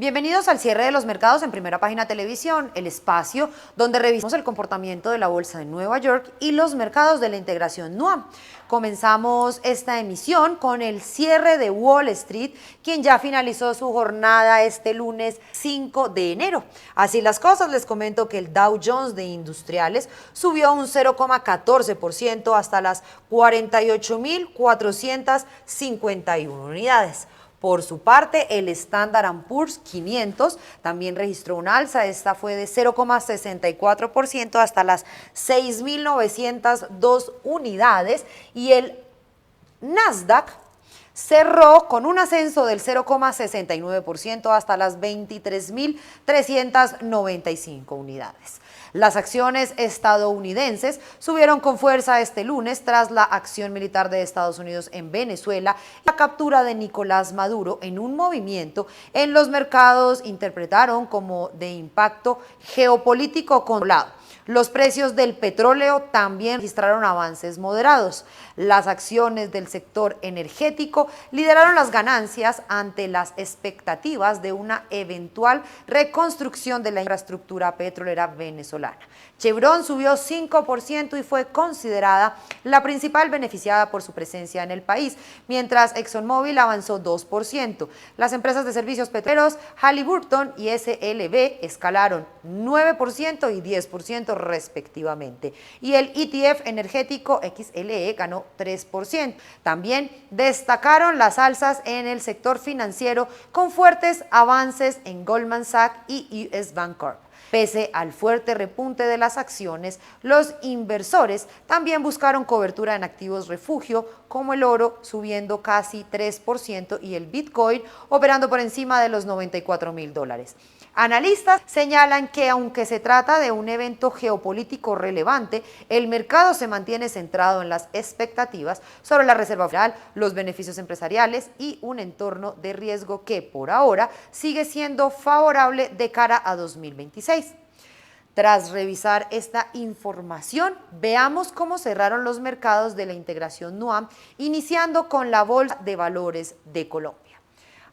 Bienvenidos al cierre de los mercados en Primera Página Televisión, el espacio donde revisamos el comportamiento de la Bolsa de Nueva York y los mercados de la integración NUAM. Comenzamos esta emisión con el cierre de Wall Street, quien ya finalizó su jornada este lunes 5 de enero. Así las cosas, les comento que el Dow Jones de Industriales subió un 0,14% hasta las 48.451 unidades. Por su parte, el Standard & Poor's 500 también registró un alza. Esta fue de 0,64% hasta las 6.902 unidades. Y el Nasdaq cerró con un ascenso del 0,69% hasta las 23.395 unidades. Las acciones estadounidenses subieron con fuerza este lunes tras la acción militar de Estados Unidos en Venezuela y la captura de Nicolás Maduro en un movimiento en los mercados interpretaron como de impacto geopolítico controlado. Los precios del petróleo también registraron avances moderados. Las acciones del sector energético lideraron las ganancias ante las expectativas de una eventual reconstrucción de la infraestructura petrolera venezolana. Chevron subió 5% y fue considerada la principal beneficiada por su presencia en el país, mientras ExxonMobil avanzó 2%. Las empresas de servicios petroleros Halliburton y SLB escalaron 9% y 10% respectivamente. Y el ETF energético XLE ganó 3%. También destacaron las alzas en el sector financiero con fuertes avances en Goldman Sachs y US Bancorp. Pese al fuerte repunte de las acciones, los inversores también buscaron cobertura en activos refugio, como el oro subiendo casi 3% y el Bitcoin operando por encima de los $94.000. Analistas señalan que aunque se trata de un evento geopolítico relevante, el mercado se mantiene centrado en las expectativas sobre la Reserva Federal, los beneficios empresariales y un entorno de riesgo que por ahora sigue siendo favorable de cara a 2026. Tras revisar esta información, veamos cómo cerraron los mercados de la integración NUAM, iniciando con la Bolsa de Valores de Colombia.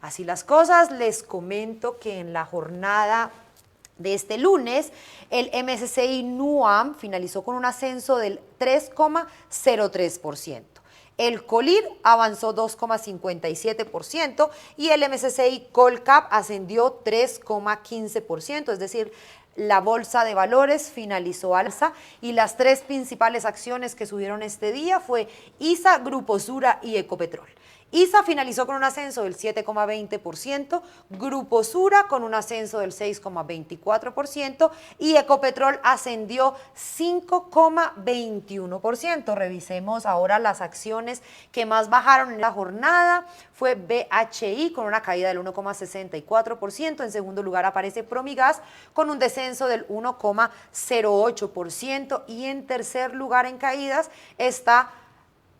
Así las cosas, les comento que en la jornada de este lunes, el MSCI NUAM finalizó con un ascenso del 3,03%. El Colir avanzó 2,57% y el MSCI Colcap ascendió 3,15%, es decir, la bolsa de valores finalizó alza y las tres principales acciones que subieron este día fue ISA, Grupo Sura y Ecopetrol. ISA finalizó con un ascenso del 7,20%, Grupo Sura con un ascenso del 6,24% y Ecopetrol ascendió 5,21%. Revisemos ahora las acciones que más bajaron en la jornada. Fue BHI con una caída del 1,64%. En segundo lugar aparece Promigas con un descenso del 1,08% y en tercer lugar en caídas está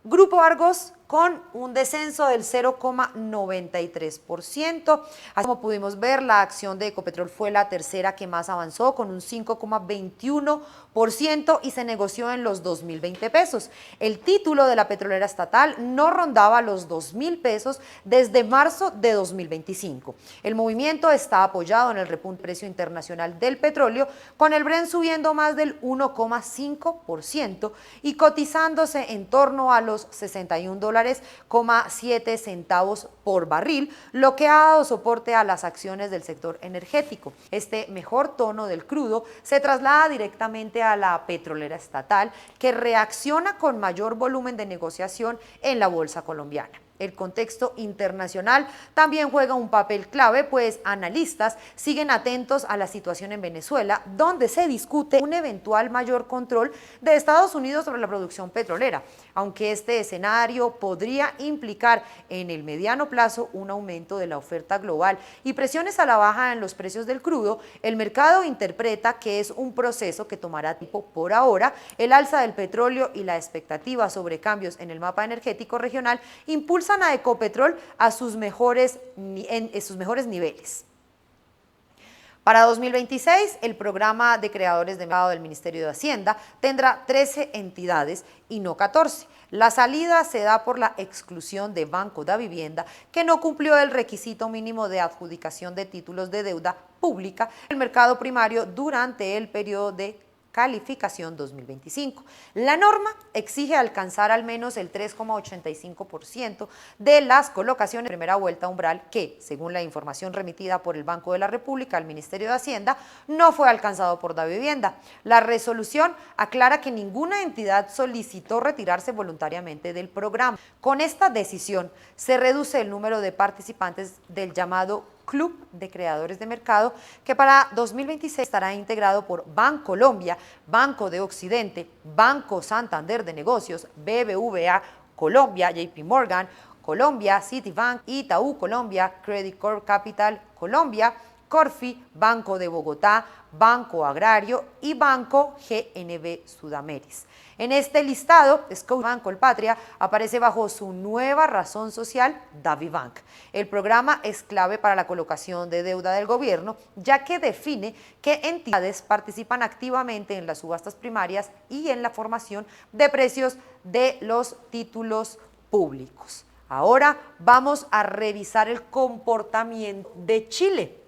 Grupo Argos con un descenso del 0,93%. Así como pudimos ver, la acción de Ecopetrol fue la tercera que más avanzó con un 5,21% y se negoció en los 2.020 pesos. El título de la petrolera estatal no rondaba los 2.000 pesos desde marzo de 2025. El movimiento está apoyado en el repunte del precio internacional del petróleo, con el Brent subiendo más del 1,5% y cotizándose en torno a los $61,7 por barril, lo que ha dado soporte a las acciones del sector energético. Este mejor tono del crudo se traslada directamente a la petrolera estatal, que reacciona con mayor volumen de negociación en la bolsa colombiana. El contexto internacional también juega un papel clave, pues analistas siguen atentos a la situación en Venezuela, donde se discute un eventual mayor control de Estados Unidos sobre la producción petrolera, aunque este escenario podría implicar en el mediano plazo un aumento de la oferta global y presiones a la baja en los precios del crudo. El mercado interpreta que es un proceso que tomará tiempo. Por ahora, el alza del petróleo y la expectativa sobre cambios en el mapa energético regional impulsan a Ecopetrol a sus mejores niveles. Para 2026, el programa de creadores de mercado del Ministerio de Hacienda tendrá 13 entidades y no 14. La salida se da por la exclusión de Banco da Vivienda, que no cumplió el requisito mínimo de adjudicación de títulos de deuda pública en el mercado primario durante el periodo de calificación 2025. La norma exige alcanzar al menos el 3,85% de las colocaciones de primera vuelta umbral que, según la información remitida por el Banco de la República al Ministerio de Hacienda, no fue alcanzado por Davivienda. La resolución aclara que ninguna entidad solicitó retirarse voluntariamente del programa. Con esta decisión se reduce el número de participantes del llamado Club de Creadores de Mercado, que para 2026 estará integrado por Bancolombia, Banco de Occidente, Banco Santander de Negocios, BBVA Colombia, JP Morgan Colombia, Citibank, Itaú Colombia, Credit Corp Capital Colombia, Corfi, Banco de Bogotá, Banco Agrario y Banco GNB Sudameris. En este listado, Scotiabank Colpatria aparece bajo su nueva razón social, DaviBank. El programa es clave para la colocación de deuda del gobierno, ya que define qué entidades participan activamente en las subastas primarias y en la formación de precios de los títulos públicos. Ahora vamos a revisar el comportamiento de Chile.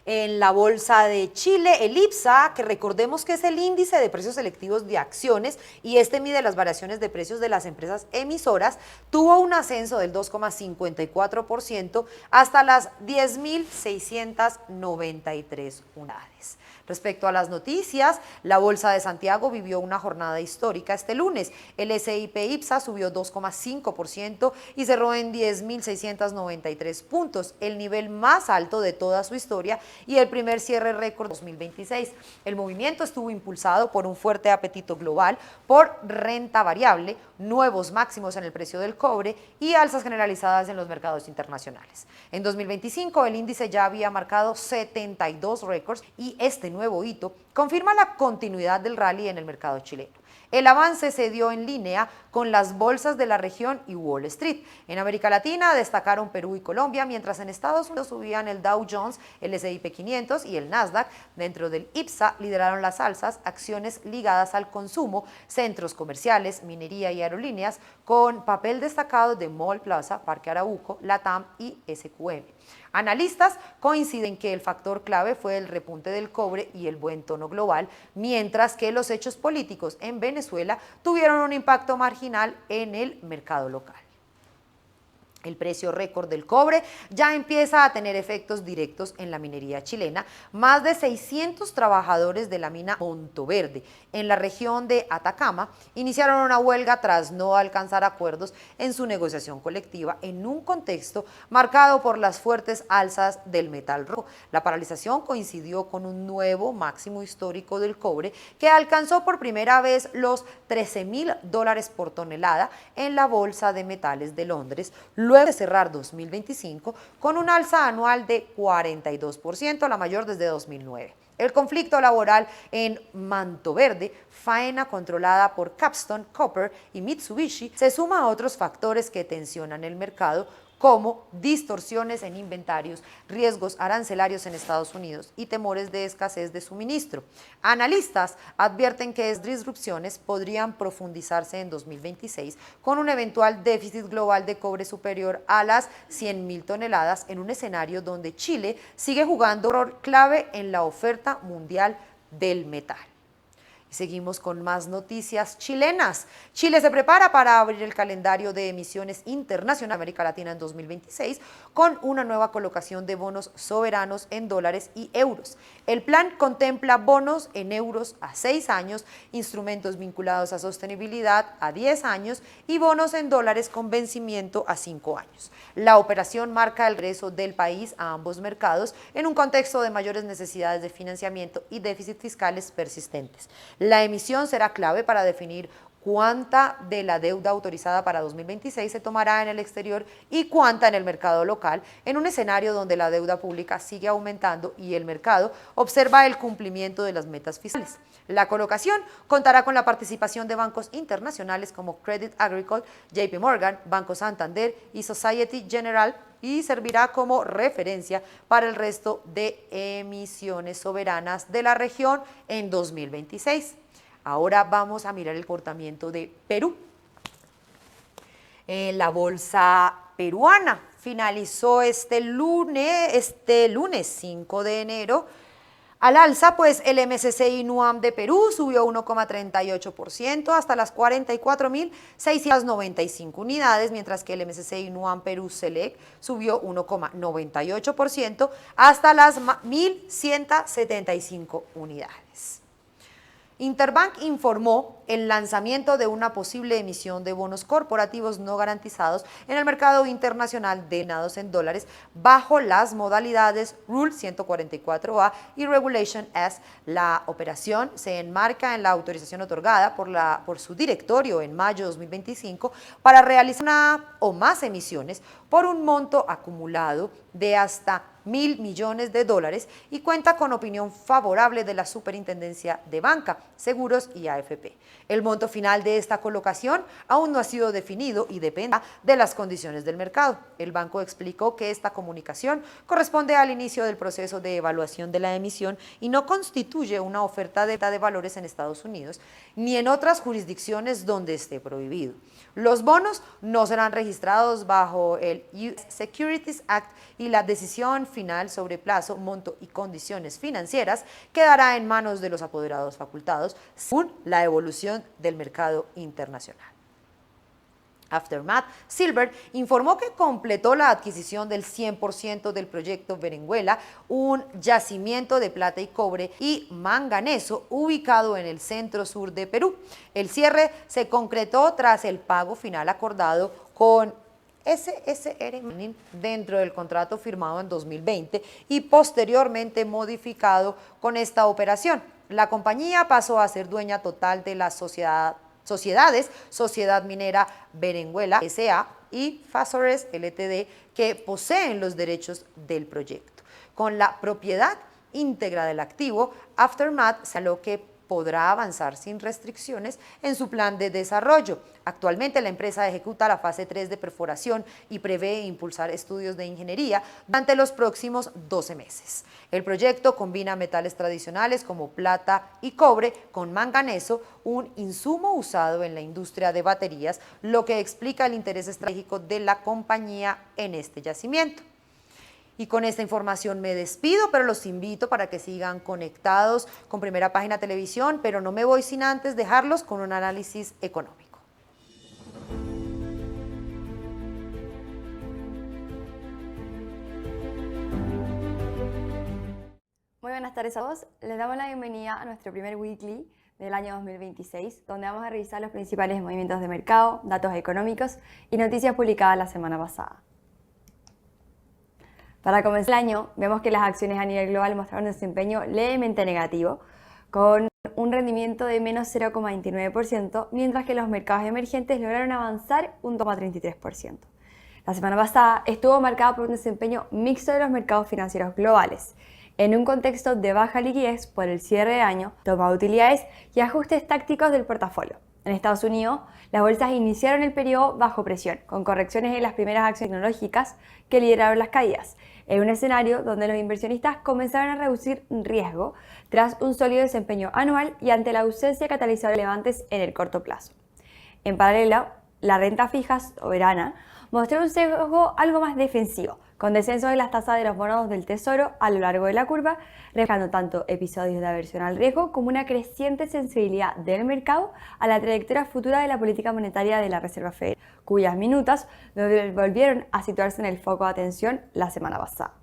En la Bolsa de Chile, el IPSA, que recordemos que es el índice de precios selectivos de acciones y este mide las variaciones de precios de las empresas emisoras, tuvo un ascenso del 2,54% hasta las 10.693 unidades. Respecto a las noticias, la Bolsa de Santiago vivió una jornada histórica este lunes. El SIP IPSA subió 2,5% y cerró en 10.693 puntos, el nivel más alto de toda su historia y el primer cierre récord 2026. El movimiento estuvo impulsado por un fuerte apetito global por renta variable, nuevos máximos en el precio del cobre y alzas generalizadas en los mercados internacionales. En 2025, el índice ya había marcado 72 récords y este nuevo hito confirma la continuidad del rally en el mercado chileno. El avance se dio en línea con las bolsas de la región y Wall Street. En América Latina destacaron Perú y Colombia, mientras en Estados Unidos subían el Dow Jones, el S&P 500 y el Nasdaq. Dentro del IPSA lideraron las alzas acciones ligadas al consumo, centros comerciales, minería y aerolíneas, con papel destacado de Mall Plaza, Parque Arauco, LATAM y SQM. Analistas coinciden que el factor clave fue el repunte del cobre y el buen tono global, mientras que los hechos políticos en Venezuela tuvieron un impacto marginal en el mercado local. El precio récord del cobre ya empieza a tener efectos directos en la minería chilena. Más de 600 trabajadores de la mina Montoverde, en la región de Atacama, iniciaron una huelga tras no alcanzar acuerdos en su negociación colectiva en un contexto marcado por las fuertes alzas del metal rojo. La paralización coincidió con un nuevo máximo histórico del cobre que alcanzó por primera vez los $13.000 por tonelada en la Bolsa de Metales de Londres, luego de cerrar 2025 con un alza anual de 42%, la mayor desde 2009. El conflicto laboral en Mantoverde, faena controlada por Capstone Copper y Mitsubishi, se suma a otros factores que tensionan el mercado, como distorsiones en inventarios, riesgos arancelarios en Estados Unidos y temores de escasez de suministro. Analistas advierten que estas disrupciones podrían profundizarse en 2026 con un eventual déficit global de cobre superior a las 100.000 toneladas en un escenario donde Chile sigue jugando un rol clave en la oferta mundial del metal. Seguimos con más noticias chilenas. Chile se prepara para abrir el calendario de emisiones internacionales de América Latina en 2026 con una nueva colocación de bonos soberanos en dólares y euros. El plan contempla bonos en euros a 6 años, instrumentos vinculados a sostenibilidad a 10 años y bonos en dólares con vencimiento a 5 años. La operación marca el regreso del país a ambos mercados en un contexto de mayores necesidades de financiamiento y déficit fiscales persistentes. La emisión será clave para definir cuánta de la deuda autorizada para 2026 se tomará en el exterior y cuánta en el mercado local, en un escenario donde la deuda pública sigue aumentando y el mercado observa el cumplimiento de las metas fiscales. La colocación contará con la participación de bancos internacionales como Credit Agricole, JP Morgan, Banco Santander y Societe Generale y servirá como referencia para el resto de emisiones soberanas de la región en 2026. Ahora vamos a mirar el comportamiento de Perú. La bolsa peruana finalizó este lunes 5 de enero al alza, pues el MSCI NUAM de Perú subió 1,38% hasta las 44.695 unidades, mientras que el MSCI NUAM Perú Select subió 1,98% hasta las 1.175 unidades. Interbank informó el lanzamiento de una posible emisión de bonos corporativos no garantizados en el mercado internacional denominados en dólares bajo las modalidades Rule 144A y Regulation S. La operación se enmarca en la autorización otorgada por su directorio en mayo de 2025 para realizar una o más emisiones por un monto acumulado de hasta $1.000 millones y cuenta con opinión favorable de la Superintendencia de Banca, Seguros y AFP. El monto final de esta colocación aún no ha sido definido y depende de las condiciones del mercado. El banco explicó que esta comunicación corresponde al inicio del proceso de evaluación de la emisión y no constituye una oferta de valores en Estados Unidos ni en otras jurisdicciones donde esté prohibido. Los bonos no serán registrados bajo el US Securities Act y la decisión final sobre plazo, monto y condiciones financieras quedará en manos de los apoderados facultados según la evolución del mercado internacional. Aftermath Silver informó que completó la adquisición del 100% del proyecto Berenguela, un yacimiento de plata y cobre y manganeso ubicado en el centro sur de Perú. El cierre se concretó tras el pago final acordado con SSR dentro del contrato firmado en 2020 y posteriormente modificado con esta operación. La compañía pasó a ser dueña total de la sociedades Sociedad Minera Berenguela S.A. y Fasores Ltd., que poseen los derechos del proyecto. Con la propiedad íntegra del activo, Aftermath señaló que podrá avanzar sin restricciones en su plan de desarrollo. Actualmente la empresa ejecuta la fase 3 de perforación y prevé impulsar estudios de ingeniería durante los próximos 12 meses. El proyecto combina metales tradicionales como plata y cobre con manganeso, un insumo usado en la industria de baterías, lo que explica el interés estratégico de la compañía en este yacimiento. Y con esta información me despido, pero los invito para que sigan conectados con Primera Página Televisión, pero no me voy sin antes dejarlos con un análisis económico. Muy buenas tardes a todos. Les damos la bienvenida a nuestro primer weekly del año 2026, donde vamos a revisar los principales movimientos de mercado, datos económicos y noticias publicadas la semana pasada. Para comenzar el año, vemos que las acciones a nivel global mostraron un desempeño levemente negativo, con un rendimiento de menos 0,29%, mientras que los mercados emergentes lograron avanzar un 2,33%. La semana pasada estuvo marcada por un desempeño mixto de los mercados financieros globales, en un contexto de baja liquidez por el cierre de año, toma de utilidades y ajustes tácticos del portafolio. En Estados Unidos, las bolsas iniciaron el periodo bajo presión, con correcciones en las primeras acciones tecnológicas que lideraron las caídas, en un escenario donde los inversionistas comenzaron a reducir riesgo tras un sólido desempeño anual y ante la ausencia de catalizadores relevantes en el corto plazo. En paralelo, la renta fija soberana mostró un sesgo algo más defensivo, con descensos de las tasas de los bonos del Tesoro a lo largo de la curva, reflejando tanto episodios de aversión al riesgo como una creciente sensibilidad del mercado a la trayectoria futura de la política monetaria de la Reserva Federal, cuyas minutas volvieron a situarse en el foco de atención la semana pasada.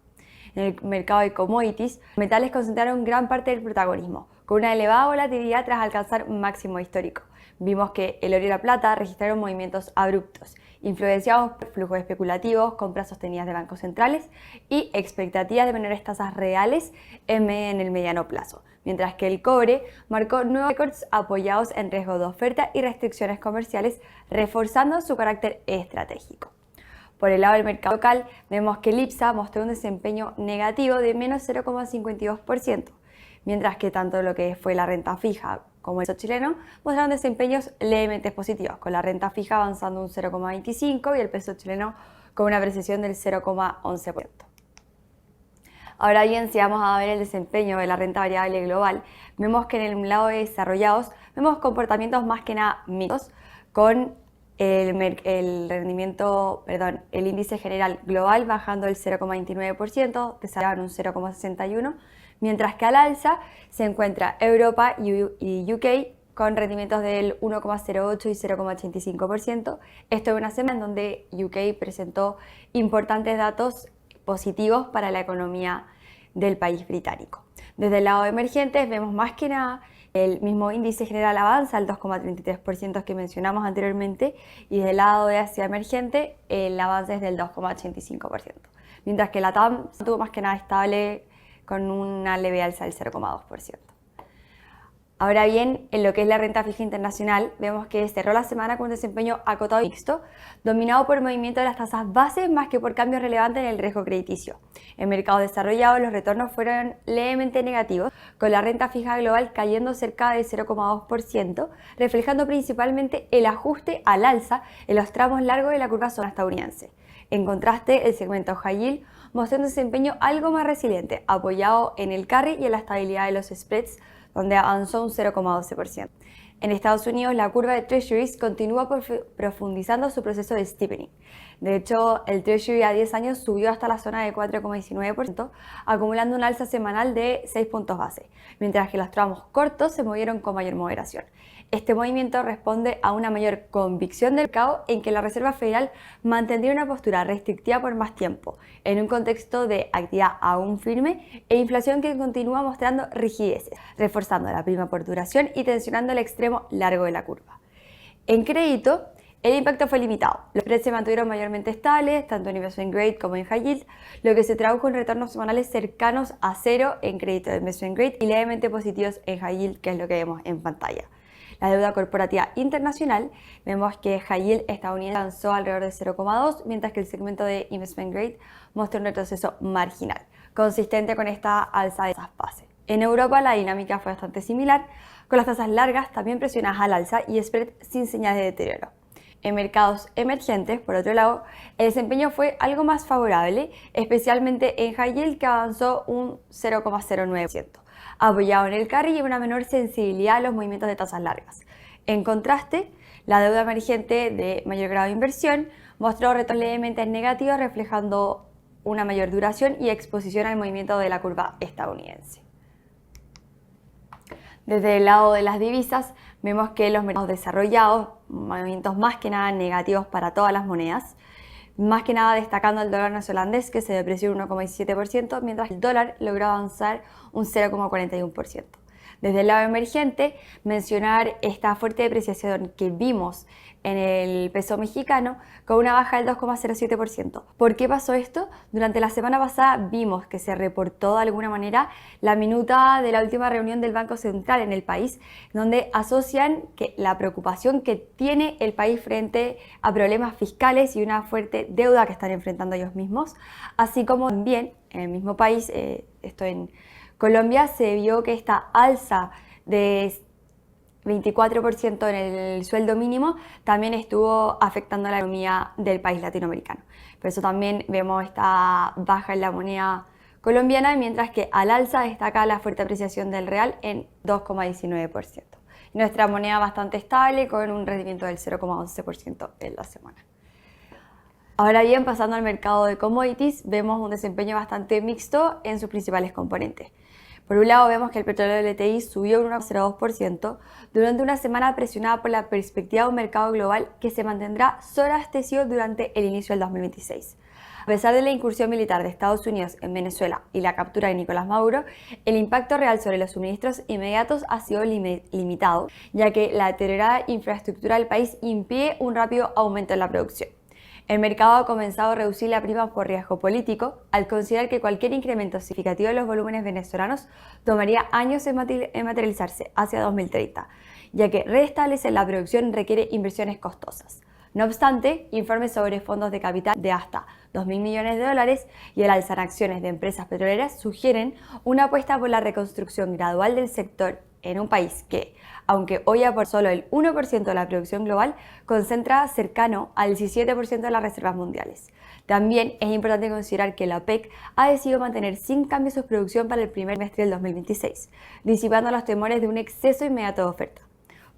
En el mercado de commodities, los metales concentraron gran parte del protagonismo, con una elevada volatilidad tras alcanzar un máximo histórico. Vimos que el oro y la plata registraron movimientos abruptos, influenciados por flujos especulativos, compras sostenidas de bancos centrales y expectativas de menores tasas reales en el mediano plazo, mientras que el cobre marcó nuevos récords apoyados en riesgo de oferta y restricciones comerciales, reforzando su carácter estratégico. Por el lado del mercado local, vemos que el IPSA mostró un desempeño negativo de menos 0,52%, mientras que tanto lo que fue la renta fija como el peso chileno mostraron desempeños levemente positivos, con la renta fija avanzando un 0,25% y el peso chileno con una apreciación del 0,11%. Ahora bien, si vamos a ver el desempeño de la renta variable global, vemos que en el lado de desarrollados vemos comportamientos más que nada mixtos, con el índice general global bajando el 0,29%, desarrollado en un 0,61%, mientras que al alza se encuentra Europa y UK con rendimientos del 1,08 y 0,85%. Esto es una semana en donde UK presentó importantes datos positivos para la economía del país británico. Desde el lado de emergentes vemos más que nada el mismo índice general avanza al 2,33% que mencionamos anteriormente, y del lado de Asia emergente el avance es del 2,85%, mientras que la TAM estuvo más que nada estable con una leve alza del 0,2%. Ahora bien, en lo que es la renta fija internacional, vemos que cerró la semana con un desempeño acotado y mixto, dominado por el movimiento de las tasas base más que por cambios relevantes en el riesgo crediticio. En mercados desarrollados los retornos fueron levemente negativos, con la renta fija global cayendo cerca del 0,2%, reflejando principalmente el ajuste al alza en los tramos largos de la curva zona estadounidense. En contraste, el segmento High Yield mostró un desempeño algo más resiliente, apoyado en el carry y en la estabilidad de los spreads, donde avanzó un 0,12%. En Estados Unidos, la curva de Treasuries continúa profundizando su proceso de steepening. De hecho, el Treasury a 10 años subió hasta la zona de 4,19%, acumulando un alza semanal de 6 puntos base, mientras que los tramos cortos se movieron con mayor moderación. Este movimiento responde a una mayor convicción del mercado en que la Reserva Federal mantendría una postura restrictiva por más tiempo, en un contexto de actividad aún firme e inflación que continúa mostrando rigideces, reforzando la prima por duración y tensionando el extremo largo de la curva. En crédito, el impacto fue limitado. Los spreads se mantuvieron mayormente estables, tanto en investment grade como en high yield, lo que se tradujo en retornos semanales cercanos a cero en crédito de investment grade y levemente positivos en high yield, que es lo que vemos en pantalla. La deuda corporativa internacional, vemos que high yield estadounidense avanzó alrededor de 0,2, mientras que el segmento de investment grade mostró un retroceso marginal, consistente con esta alza de tasas base. En Europa la dinámica fue bastante similar, con las tasas largas también presionadas al alza y spread sin señales de deterioro. En mercados emergentes, por otro lado, el desempeño fue algo más favorable, especialmente en high yield, que avanzó un 0,09%, apoyado en el carry y una menor sensibilidad a los movimientos de tasas largas. En contraste, la deuda emergente de mayor grado de inversión mostró retornos levemente negativos, reflejando una mayor duración y exposición al movimiento de la curva estadounidense. Desde el lado de las divisas, vemos que los mercados desarrollados, movimientos más que nada negativos para todas las monedas, más que nada destacando el dólar neozelandés, que se depreció un 1,17%, mientras que el dólar logró avanzar un 0,41%. Desde el lado emergente, mencionar esta fuerte depreciación que vimos en el peso mexicano con una baja del 2,07%. ¿Por qué pasó esto? Durante la semana pasada vimos que se reportó de alguna manera la minuta de la última reunión del Banco Central en el país, donde asocian que la preocupación que tiene el país frente a problemas fiscales y una fuerte deuda que están enfrentando ellos mismos, así como también en el mismo país, esto en Colombia, se vio que esta alza de 24% en el sueldo mínimo también estuvo afectando a la economía del país latinoamericano. Por eso también vemos esta baja en la moneda colombiana, mientras que al alza destaca la fuerte apreciación del real en 2,19%. Nuestra moneda bastante estable con un rendimiento del 0,11% en la semana. Ahora bien, pasando al mercado de commodities, vemos un desempeño bastante mixto en sus principales componentes. Por un lado, vemos que el petróleo LTI subió un 1,02% durante una semana presionada por la perspectiva de un mercado global que se mantendrá sobreabastecido durante el inicio del 2026. A pesar de la incursión militar de Estados Unidos en Venezuela y la captura de Nicolás Maduro, el impacto real sobre los suministros inmediatos ha sido limitado, ya que la deteriorada infraestructura del país impide un rápido aumento en la producción. El mercado ha comenzado a reducir la prima por riesgo político al considerar que cualquier incremento significativo de los volúmenes venezolanos tomaría años en materializarse hacia 2030, ya que restablecer la producción requiere inversiones costosas. No obstante, informes sobre fondos de capital de hasta 2.000 millones de dólares y el alza en acciones de empresas petroleras sugieren una apuesta por la reconstrucción gradual del sector en un país que, aunque hoy aporta solo el 1% de la producción global, concentra cercano al 17% de las reservas mundiales. También es importante considerar que la OPEC ha decidido mantener sin cambio su producción para el primer trimestre del 2026, disipando los temores de un exceso inmediato de oferta.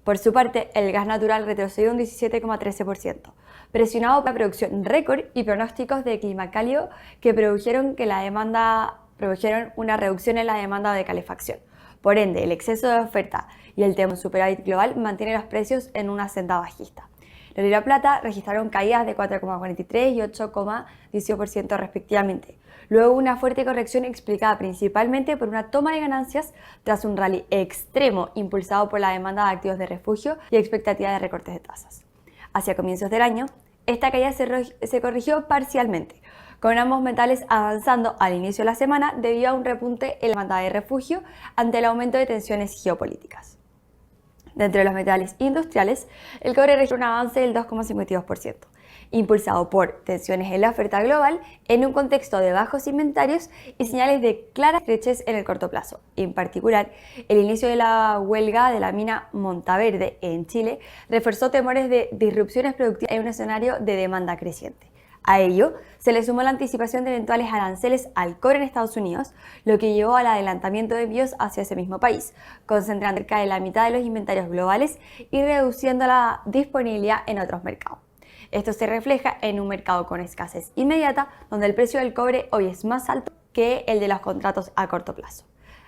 Por su parte, el gas natural retrocedió un 17,13%, presionado por la producción récord y pronósticos de clima cálido que produjeron una reducción en la demanda de calefacción. Por ende, el exceso de oferta y el tema superávit global mantiene los precios en una senda bajista. La libra plata registraron caídas de 4,43 y 8,18% respectivamente, luego una fuerte corrección explicada principalmente por una toma de ganancias tras un rally extremo impulsado por la demanda de activos de refugio y expectativa de recortes de tasas. Hacia comienzos del año, esta caída se corrigió parcialmente, con ambos metales avanzando al inicio de la semana debido a un repunte en la demanda de refugio ante el aumento de tensiones geopolíticas. Dentro de los metales industriales, el cobre registró un avance del 2,52%, impulsado por tensiones en la oferta global en un contexto de bajos inventarios y señales de clara estrechez en el corto plazo. En particular, el inicio de la huelga de la mina Montaverde en Chile reforzó temores de disrupciones productivas en un escenario de demanda creciente. A ello se le sumó la anticipación de eventuales aranceles al cobre en Estados Unidos, lo que llevó al adelantamiento de envíos hacia ese mismo país, concentrando cerca de la mitad de los inventarios globales y reduciendo la disponibilidad en otros mercados. Esto se refleja en un mercado con escasez inmediata, donde el precio del cobre hoy es más alto que el de los contratos a corto plazo.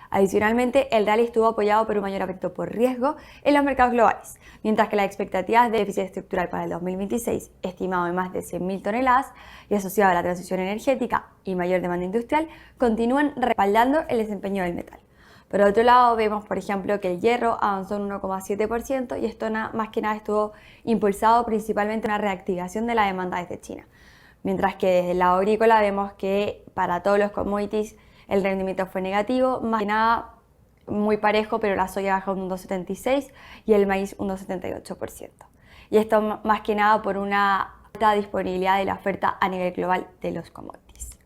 Adicionalmente, el rally estuvo apoyado por un mayor apetito por riesgo en los mercados globales, mientras que las expectativas de déficit estructural para el 2026, estimado en más de 100.000 toneladas y asociado a la transición energética y mayor demanda industrial, continúan respaldando el desempeño del metal. Por otro lado, vemos, por ejemplo, que el hierro avanzó un 1,7% y esto más que nada estuvo impulsado principalmente en una reactivación de la demanda desde China. Mientras que desde el lado agrícola vemos que para todos los commodities el rendimiento fue negativo, más que nada muy parejo, pero la soya bajó un 2,76% y el maíz un 2,78%. Y esto más que nada por una alta disponibilidad de la oferta a nivel global de los commodities.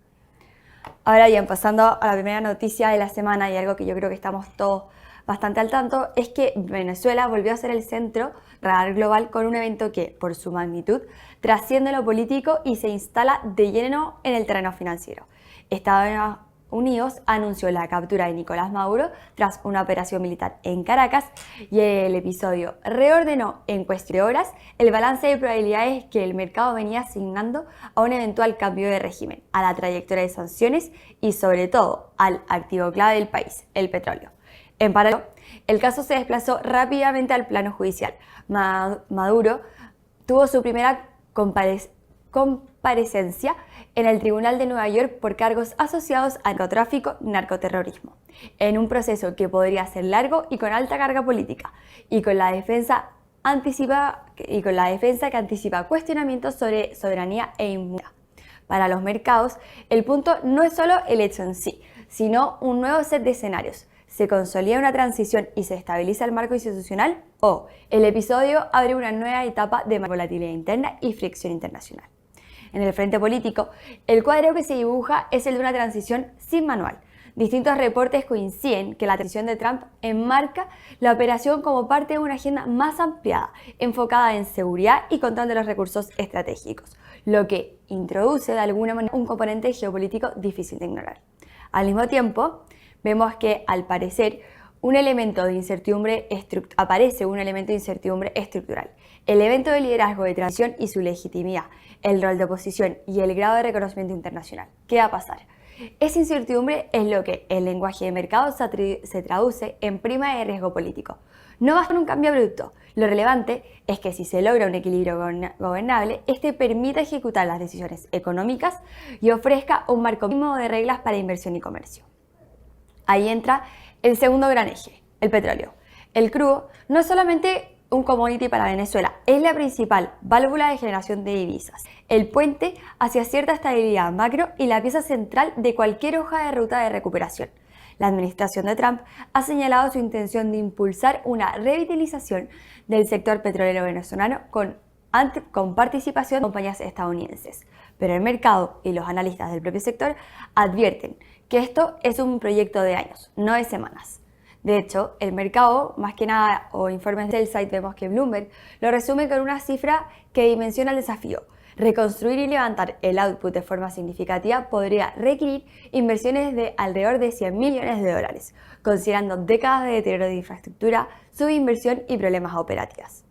Ahora bien, pasando a la primera noticia de la semana y algo que yo creo que estamos todos bastante al tanto, es que Venezuela volvió a ser el centro radar global con un evento que, por su magnitud, trasciende lo político y se instala de lleno en el terreno financiero. Estados Unidos anunció la captura de Nicolás Maduro tras una operación militar en Caracas y el episodio reordenó en cuestión de horas el balance de probabilidades que el mercado venía asignando a un eventual cambio de régimen, a la trayectoria de sanciones y sobre todo al activo clave del país, el petróleo. En paralelo, el caso se desplazó rápidamente al plano judicial. Maduro tuvo su primera comparecencia en el Tribunal de Nueva York por cargos asociados a narcotráfico y narcoterrorismo, en un proceso que podría ser largo y con alta carga política, y con la defensa que anticipa cuestionamientos sobre soberanía e inmunidad. Para los mercados, el punto no es solo el hecho en sí, sino un nuevo set de escenarios. ¿Se consolida una transición y se estabiliza el marco institucional? ¿O el episodio abre una nueva etapa de volatilidad interna y fricción internacional? En el frente político, el cuadro que se dibuja es el de una transición sin manual. Distintos reportes coinciden que la transición de Trump enmarca la operación como parte de una agenda más ampliada, enfocada en seguridad y control de los recursos estratégicos, lo que introduce de alguna manera un componente geopolítico difícil de ignorar. Al mismo tiempo, vemos que, al parecer, aparece un elemento de incertidumbre estructural. El evento de liderazgo de transición y su legitimidad, el rol de oposición y el grado de reconocimiento internacional. ¿Qué va a pasar? Esa incertidumbre es lo que el lenguaje de mercado se traduce en prima de riesgo político. No basta un cambio abrupto. Lo relevante es que si se logra un equilibrio gobernable, este permita ejecutar las decisiones económicas y ofrezca un marco mínimo de reglas para inversión y comercio. Ahí entra el segundo gran eje, el petróleo. El crudo no solamente un commodity para Venezuela. Es la principal válvula de generación de divisas, el puente hacia cierta estabilidad macro y la pieza central de cualquier hoja de ruta de recuperación. La administración de Trump ha señalado su intención de impulsar una revitalización del sector petrolero venezolano con participación de compañías estadounidenses. Pero el mercado y los analistas del propio sector advierten que esto es un proyecto de años, no de semanas. De hecho, el mercado, más que nada, o informes del site, vemos que Bloomberg lo resume con una cifra que dimensiona el desafío. Reconstruir y levantar el output de forma significativa podría requerir inversiones de alrededor de $100 millones, considerando décadas de deterioro de infraestructura, subinversión y problemas operativos.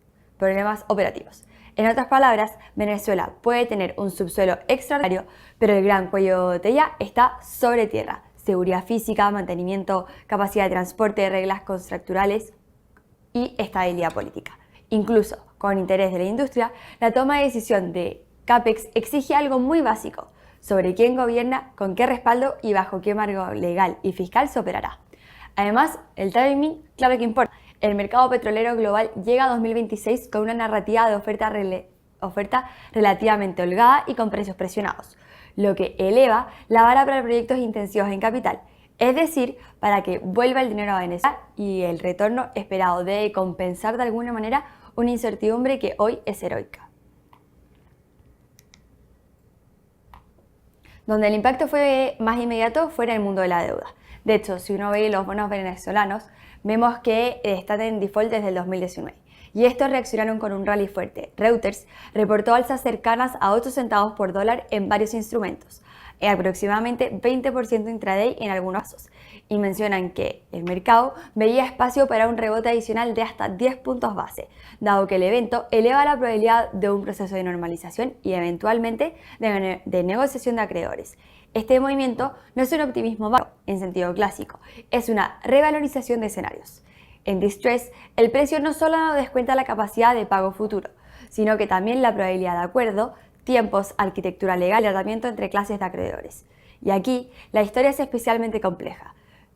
En otras palabras, Venezuela puede tener un subsuelo extraordinario, pero el gran cuello de botella está sobre tierra. Seguridad física, mantenimiento, capacidad de transporte, reglas contractuales y estabilidad política. Incluso con interés de la industria, la toma de decisión de CAPEX exige algo muy básico: sobre quién gobierna, con qué respaldo y bajo qué marco legal y fiscal se operará. Además, el timing, claro que importa. El mercado petrolero global llega a 2026 con una narrativa de oferta relativamente holgada y con precios presionados, lo que eleva la vara para proyectos intensivos en capital, es decir, para que vuelva el dinero a Venezuela, y el retorno esperado debe compensar de alguna manera una incertidumbre que hoy es heroica. Donde el impacto fue más inmediato fue en el mundo de la deuda. De hecho, si uno ve los bonos venezolanos, vemos que están en default desde el 2019. Y estos reaccionaron con un rally fuerte. Reuters reportó alzas cercanas a 8 centavos por dólar en varios instrumentos, aproximadamente 20% intraday en algunos casos, y mencionan que el mercado veía espacio para un rebote adicional de hasta 10 puntos base, dado que el evento eleva la probabilidad de un proceso de normalización y eventualmente de negociación de acreedores. Este movimiento no es un optimismo bajo en sentido clásico, es una revalorización de escenarios. En distress, el precio no solo descuenta la capacidad de pago futuro, sino que también la probabilidad de acuerdo, tiempos, arquitectura legal y tratamiento entre clases de acreedores. Y aquí, la historia es especialmente compleja.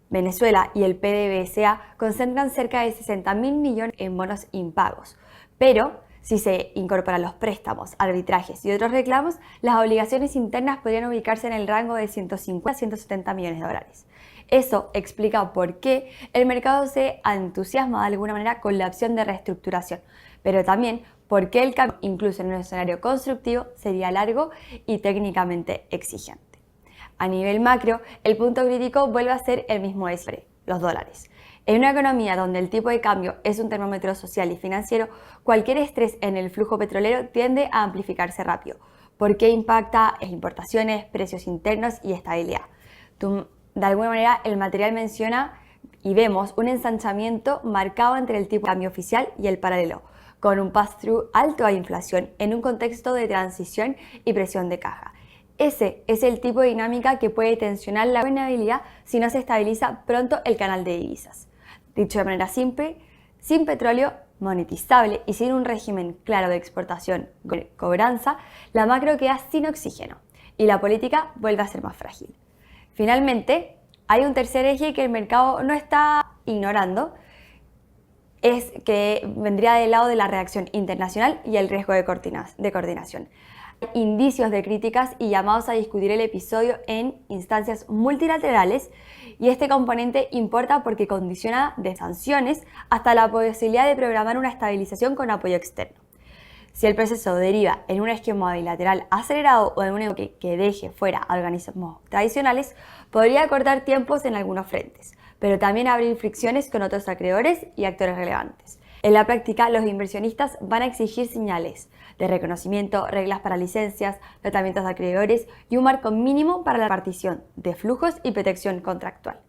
Venezuela y el PDVSA concentran cerca de 60.000 millones en bonos impagos, pero si se incorporan los préstamos, arbitrajes y otros reclamos, las obligaciones internas podrían ubicarse en el rango de 150 a 170 millones de dólares. Eso explica por qué el mercado se entusiasma de alguna manera con la opción de reestructuración, pero también por qué el cambio, incluso en un escenario constructivo, sería largo y técnicamente exigente. A nivel macro, el punto crítico vuelve a ser el mismo de siempre: los dólares. En una economía donde el tipo de cambio es un termómetro social y financiero, cualquier estrés en el flujo petrolero tiende a amplificarse rápido, porque impacta en importaciones, precios internos y estabilidad. De alguna manera, el material menciona y vemos un ensanchamiento marcado entre el tipo de cambio oficial y el paralelo, con un pass-through alto a inflación en un contexto de transición y presión de caja. Ese es el tipo de dinámica que puede tensionar la gobernabilidad si no se estabiliza pronto el canal de divisas. Dicho de manera simple, sin petróleo monetizable y sin un régimen claro de exportación cobranza, la macro queda sin oxígeno y la política vuelve a ser más frágil. Finalmente, hay un tercer eje que el mercado no está ignorando, es que vendría del lado de la reacción internacional y el riesgo de coordinación. Hay indicios de críticas y llamados a discutir el episodio en instancias multilaterales, y este componente importa porque condiciona de sanciones hasta la posibilidad de programar una estabilización con apoyo externo. Si el proceso deriva en un esquema bilateral acelerado o en un enfoque que deje fuera a organismos tradicionales, podría acortar tiempos en algunos frentes, pero también abrir fricciones con otros acreedores y actores relevantes. En la práctica, los inversionistas van a exigir señales de reconocimiento, reglas para licencias, tratamientos de acreedores y un marco mínimo para la repartición de flujos y protección contractual.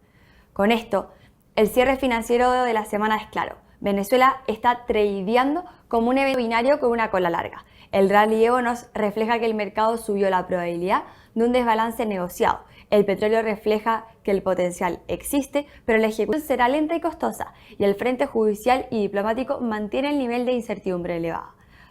Con esto, el cierre financiero de la semana es claro. Venezuela está tradeando como un evento binario con una cola larga. El rally de bonos refleja que el mercado subió la probabilidad de un desbalance negociado. El petróleo refleja que el potencial existe, pero la ejecución será lenta y costosa, y el frente judicial y diplomático mantiene el nivel de incertidumbre elevado.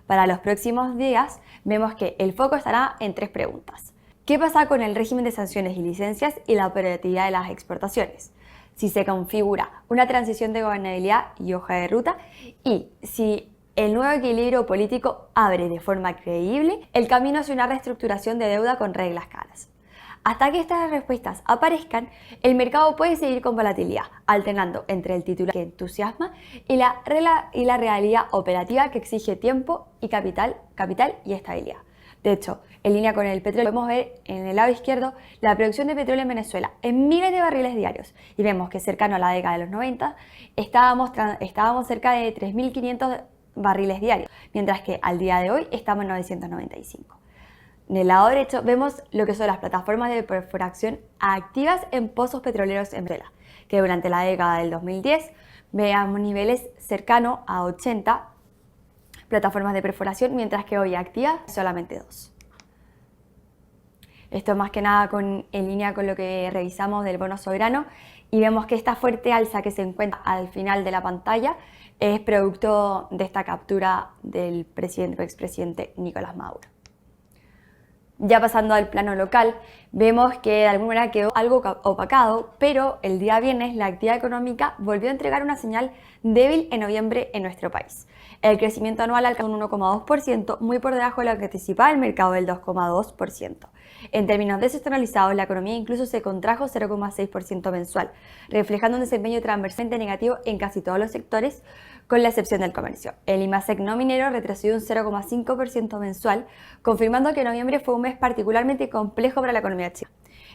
Para los próximos días, vemos que el foco estará en 3 preguntas. ¿Qué pasa con el régimen de sanciones y licencias y la operatividad de las exportaciones? Si se configura una transición de gobernabilidad y hoja de ruta, y si El nuevo equilibrio político abre de forma creíble el camino hacia una reestructuración de deuda con reglas claras. Hasta que estas respuestas aparezcan, el mercado puede seguir con volatilidad, alternando entre el titular que entusiasma y la realidad operativa que exige tiempo y capital y estabilidad. De hecho, en línea con el petróleo, podemos ver en el lado izquierdo la producción de petróleo en Venezuela en miles de barriles diarios y vemos que cercano a la década de los 90 estábamos cerca de 3.500 barriles diarios, mientras que al día de hoy estamos en 995. En el lado derecho vemos lo que son las plataformas de perforación activas en pozos petroleros en Venezuela, que durante la década del 2010 veamos niveles cercanos a 80 plataformas de perforación, mientras que hoy activas solamente 2. Esto más que nada en línea con lo que revisamos del bono soberano y vemos que esta fuerte alza que se encuentra al final de la pantalla es producto de esta captura del expresidente Nicolás Maduro. Ya pasando al plano local, vemos que de alguna manera quedó algo opacado, pero el día viernes la actividad económica volvió a entregar una señal débil en noviembre en nuestro país. El crecimiento anual alcanzó un 1,2%, muy por debajo de lo que anticipaba el mercado del 2,2%. En términos desestacionalizados, la economía incluso se contrajo 0,6% mensual, reflejando un desempeño transversalmente negativo en casi todos los sectores, con la excepción del comercio. El IMASEC no minero retrocedió un 0,5% mensual, confirmando que noviembre fue un mes particularmente complejo para la economía china.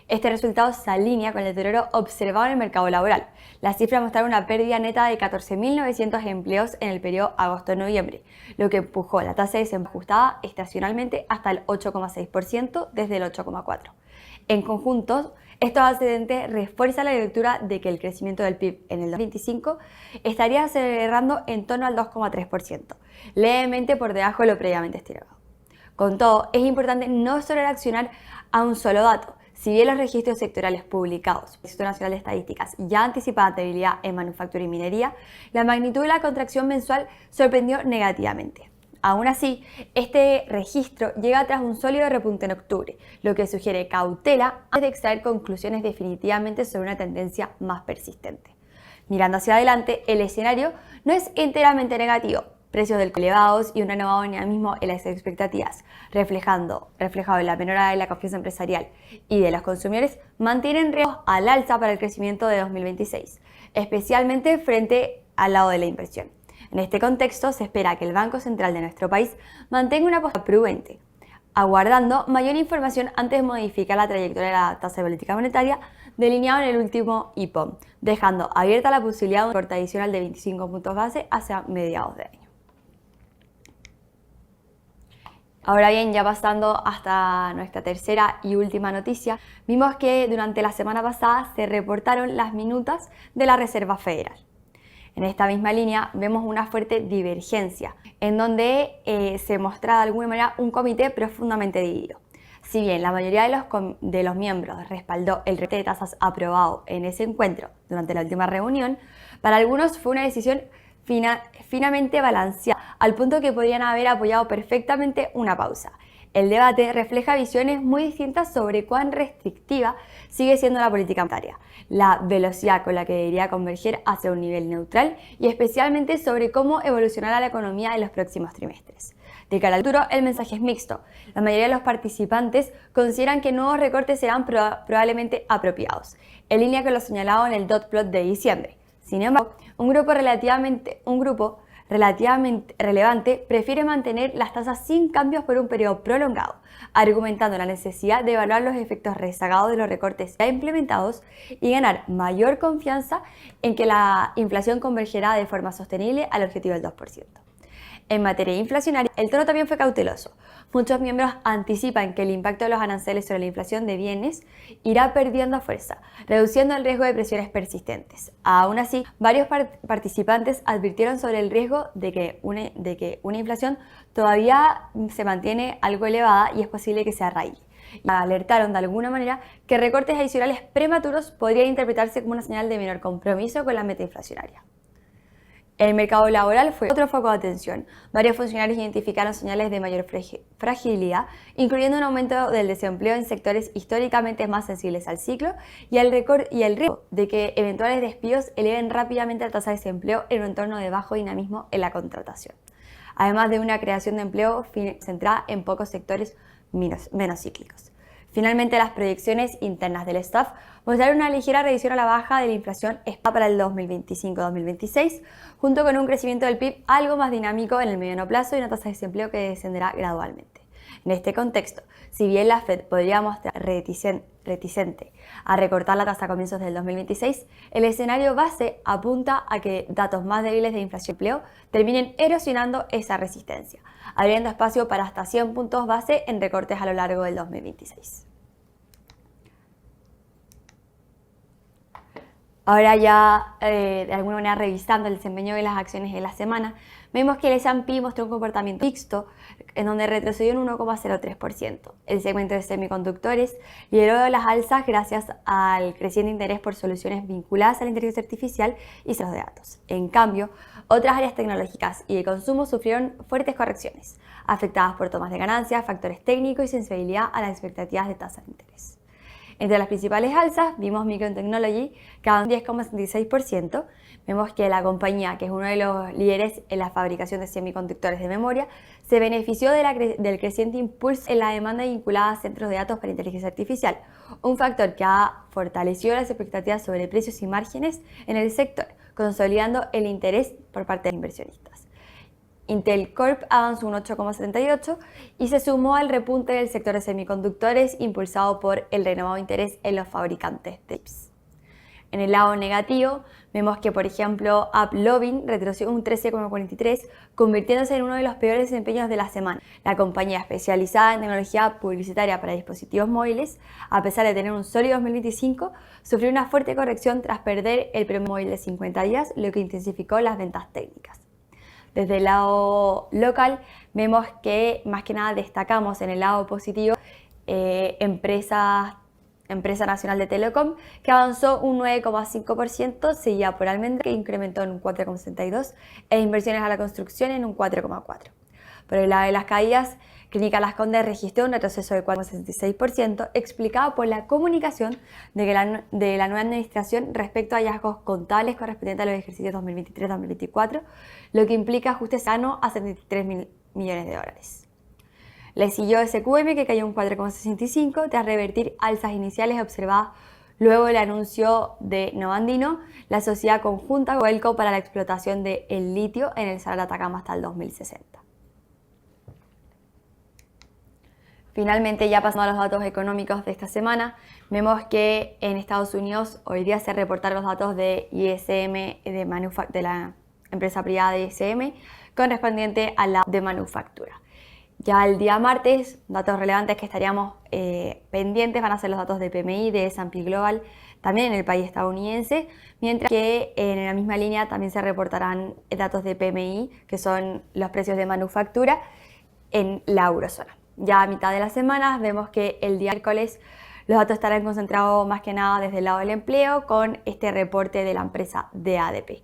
Este resultado se alinea con el deterioro observado en el mercado laboral. Las cifras mostraron una pérdida neta de 14.900 empleos en el periodo agosto-noviembre, lo que empujó la tasa de desempleo ajustada estacionalmente hasta el 8,6% desde el 8,4%. En conjunto, estos antecedentes refuerzan la lectura de que el crecimiento del PIB en el 2025 estaría acelerando en torno al 2,3%, levemente por debajo de lo previamente estimado. Con todo, es importante no solo reaccionar a un solo dato. Si bien los registros sectoriales publicados por el Instituto Nacional de Estadísticas ya anticipaban debilidad en manufactura y minería, la magnitud de la contracción mensual sorprendió negativamente. Aún así, este registro llega tras un sólido repunte en octubre, lo que sugiere cautela antes de extraer conclusiones definitivamente sobre una tendencia más persistente. Mirando hacia adelante, el escenario no es enteramente negativo. Precios del elevados y un renovado dinamismo en las expectativas, reflejado en la menora de la confianza empresarial y de los consumidores, mantienen riesgos al alza para el crecimiento de 2026, especialmente frente al lado de la inversión. En este contexto, se espera que el Banco Central de nuestro país mantenga una postura prudente, aguardando mayor información antes de modificar la trayectoria de la tasa de política monetaria delineado en el último IPOM, dejando abierta la posibilidad de un corte adicional de 25 puntos base hacia mediados de año. Ahora bien, ya pasando hasta nuestra tercera y última noticia, vimos que durante la semana pasada se reportaron las minutas de la Reserva Federal. En esta misma línea vemos una fuerte divergencia, en donde se muestra de alguna manera un comité profundamente dividido. Si bien la mayoría de los miembros respaldó el recorte de tasas aprobado en ese encuentro durante la última reunión, para algunos fue una decisión finamente balanceada, al punto que podrían haber apoyado perfectamente una pausa. El debate refleja visiones muy distintas sobre cuán restrictiva sigue siendo la política monetaria, la velocidad con la que debería converger hacia un nivel neutral y especialmente sobre cómo evolucionará la economía en los próximos trimestres. De cara al futuro, el mensaje es mixto. La mayoría de los participantes consideran que nuevos recortes serán probablemente apropiados, en línea con lo señalado en el dot plot de diciembre. Sin embargo, un grupo relativamente relevante prefiere mantener las tasas sin cambios por un periodo prolongado, argumentando la necesidad de evaluar los efectos rezagados de los recortes ya implementados y ganar mayor confianza en que la inflación convergerá de forma sostenible al objetivo del 2%. En materia inflacionaria, el tono también fue cauteloso. Muchos miembros anticipan que el impacto de los aranceles sobre la inflación de bienes irá perdiendo fuerza, reduciendo el riesgo de presiones persistentes. Aún así, varios participantes advirtieron sobre el riesgo de que una inflación todavía se mantiene algo elevada y es posible que se arraigue. Y alertaron de alguna manera que recortes adicionales prematuros podrían interpretarse como una señal de menor compromiso con la meta inflacionaria. El mercado laboral fue otro foco de atención. Varios funcionarios identificaron señales de mayor fragilidad, incluyendo un aumento del desempleo en sectores históricamente más sensibles al ciclo y el riesgo de que eventuales despidos eleven rápidamente la tasa de desempleo en un entorno de bajo dinamismo en la contratación. además de una creación de empleo centrada en pocos sectores menos cíclicos. Finalmente, las proyecciones internas del staff mostraron una ligera revisión a la baja de la inflación para el 2025-2026, junto con un crecimiento del PIB algo más dinámico en el mediano plazo y una tasa de desempleo que descenderá gradualmente. En este contexto, si bien la Fed podría mostrar reticente a recortar la tasa a comienzos del 2026, el escenario base apunta a que datos más débiles de inflación y empleo terminen erosionando esa resistencia, abriendo espacio para hasta 100 puntos base en recortes a lo largo del 2026. Ahora ya, de alguna manera, revisando el desempeño de las acciones de la semana, vemos que el S&P mostró un comportamiento mixto, en donde retrocedió un 1,03%. El segmento de semiconductores lideró las alzas gracias al creciente interés por soluciones vinculadas a la inteligencia artificial y centros de datos. En cambio, otras áreas tecnológicas y de consumo sufrieron fuertes correcciones, afectadas por tomas de ganancias, factores técnicos y sensibilidad a las expectativas de tasas de interés. Entre las principales alzas vimos Micron Technology, que avanzó un 10,76%. Vemos que la compañía, que es uno de los líderes en la fabricación de semiconductores de memoria, se benefició del creciente impulso en la demanda vinculada a centros de datos para inteligencia artificial, un factor que ha fortalecido las expectativas sobre precios y márgenes en el sector, consolidando el interés por parte de inversionistas. Intel Corp avanzó un 8,78% y se sumó al repunte del sector de semiconductores impulsado por el renovado interés en los fabricantes de chips. En el lado negativo, vemos que, por ejemplo, AppLovin retrocedió un 13,43%, convirtiéndose en uno de los peores desempeños de la semana. La compañía especializada en tecnología publicitaria para dispositivos móviles, a pesar de tener un sólido 2025, sufrió una fuerte corrección tras perder el premio móvil de 50 días, lo que intensificó las ventas técnicas. Desde el lado local, vemos que más que nada destacamos en el lado positivo Empresa Nacional de Telecom, que avanzó un 9,5%, seguida por Almendra, que incrementó en un 4,62%, e Inversiones a la Construcción en un 4,4%. Por el lado de las caídas, Clínica Las Condes registró un retroceso de 4,66%, explicado por la comunicación de la nueva administración respecto a hallazgos contables correspondientes a los ejercicios 2023-2024, lo que implica ajuste sano a 73 millones de dólares. Le siguió SQM, que cayó un 4,65% tras revertir alzas iniciales observadas luego del anuncio de Novandino, la sociedad conjunta Codelco para la explotación del litio en el Salar de Atacama hasta el 2060. Finalmente, ya pasando a los datos económicos de esta semana, vemos que en Estados Unidos hoy día se reportaron los datos de ISM de la empresa privada de ISM correspondiente a la de manufactura. Ya el día martes, datos relevantes que estaríamos pendientes van a ser los datos de PMI de S&P Global, también en el país estadounidense, mientras que en la misma línea también se reportarán datos de PMI, que son los precios de manufactura en la eurozona. Ya a mitad de la semana vemos que el día miércoles los datos estarán concentrados más que nada desde el lado del empleo con este reporte de la empresa de ADP.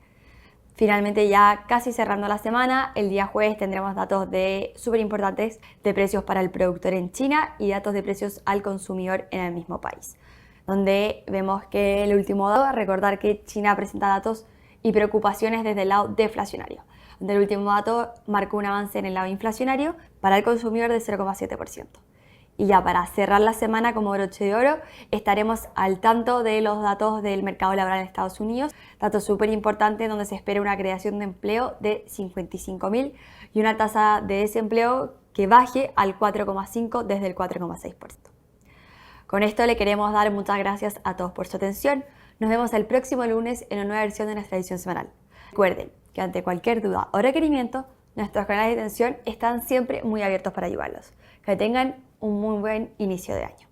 Finalmente, ya casi cerrando la semana, el día jueves tendremos datos súper importantes de precios para el productor en China y datos de precios al consumidor en el mismo país, donde vemos que el último dato, recordar que China presenta datos y preocupaciones desde el lado deflacionario, donde el último dato marcó un avance en el lado inflacionario para el consumidor de 0,7%. Y ya para cerrar la semana como broche de oro, estaremos al tanto de los datos del mercado laboral en Estados Unidos, datos súper importantes donde se espera una creación de empleo de 55.000 y una tasa de desempleo que baje al 4,5% desde el 4,6%. Con esto le queremos dar muchas gracias a todos por su atención. Nos vemos el próximo lunes en una nueva versión de nuestra edición semanal. Recuerden que ante cualquier duda o requerimiento, nuestros canales de atención están siempre muy abiertos para ayudarlos. Que tengan un muy buen inicio de año.